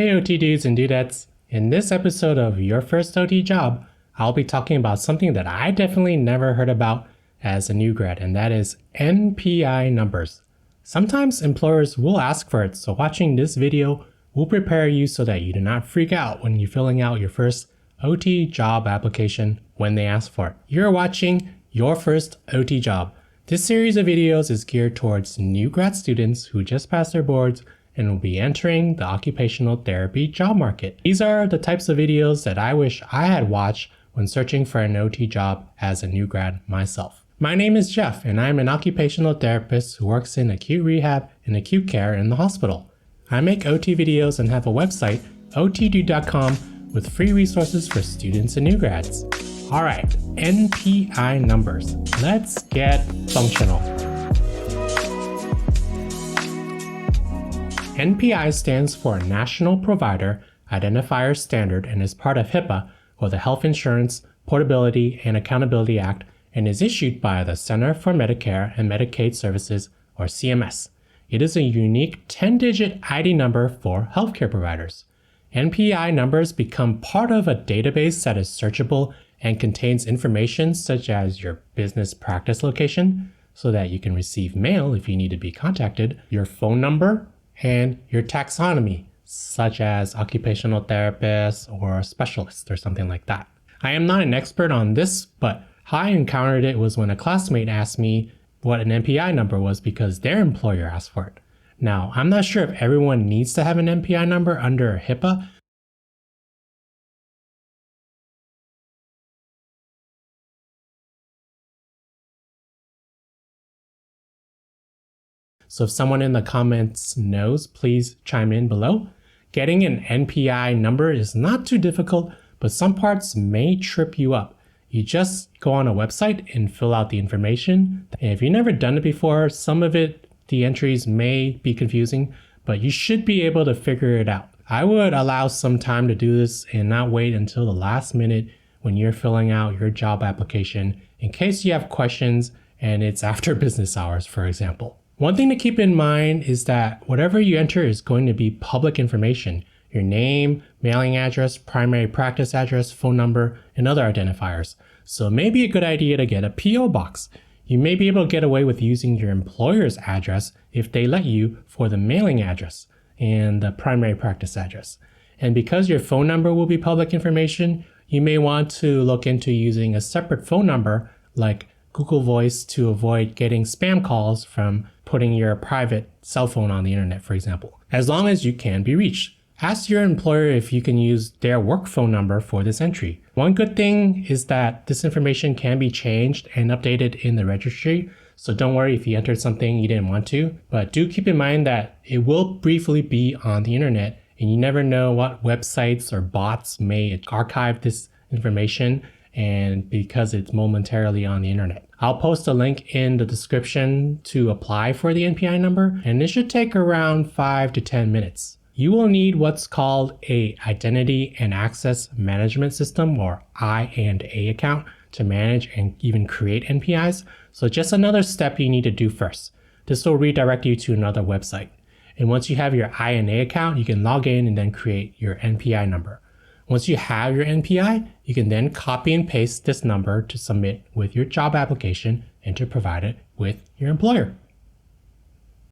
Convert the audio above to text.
Hey OT dudes and dudettes, in this episode of Your First OT Job, I'll be talking about something that I definitely never heard about as a new grad, and that is NPI numbers. Sometimes employers will ask for it, so watching this video will prepare you so that you do not freak out when you're filling out your first OT job application when they ask for it. You're watching Your First OT Job. This series of videos is geared towards new grad students who just passed their boards and will be entering the occupational therapy job market. These are the types of videos that I wish I had watched when searching for an OT job as a new grad myself. My name is Jeff, and I'm an occupational therapist who works in acute rehab and acute care in the hospital. I make OT videos and have a website, OTDUDE.com, with free resources for students and new grads. Alright, NPI numbers. Let's get functional. NPI stands for National Provider Identifier Standard and is part of HIPAA, or the Health Insurance Portability and Accountability Act, and is issued by the Center for Medicare and Medicaid Services, or CMS. It is a unique 10-digit ID number for healthcare providers. NPI numbers become part of a database that is searchable and contains information such as your business practice location, so that you can receive mail if you need to be contacted, your phone number, and your taxonomy, such as occupational therapist or specialist or something like that. I am not an expert on this, but how I encountered it was when a classmate asked me what an NPI number was because their employer asked for it. Now, I'm not sure if everyone needs to have an NPI number under HIPAA, so if someone in the comments knows, please chime in below. Getting an NPI number is not too difficult, but some parts may trip you up. You just go on a website and fill out the information. And if you've never done it before, some of it, the entries may be confusing, but you should be able to figure it out. I would allow some time to do this and not wait until the last minute when you're filling out your job application in case you have questions and it's after business hours, for example. One thing to keep in mind is that whatever you enter is going to be public information. Your name, mailing address, primary practice address, phone number, and other identifiers. So it may be a good idea to get a PO box. You may be able to get away with using your employer's address if they let you for the mailing address and the primary practice address. And because your phone number will be public information, you may want to look into using a separate phone number like Google Voice to avoid getting spam calls from putting your private cell phone on the internet, for example, as long as you can be reached. Ask your employer if you can use their work phone number for this entry. One good thing is that this information can be changed and updated in the registry, so don't worry if you entered something you didn't want to, but do keep in mind that it will briefly be on the internet, and you never know what websites or bots may archive this information, and because it's momentarily on the internet. I'll post a link in the description to apply for the NPI number, and it should take around 5 to 10 minutes. You will need what's called a Identity and Access Management System, or I&A account, to manage and even create NPIs. So just another step you need to do first. This will redirect you to another website. And once you have your I&A account, you can log in and then create your NPI number. Once you have your NPI, you can then copy and paste this number to submit with your job application and to provide it with your employer.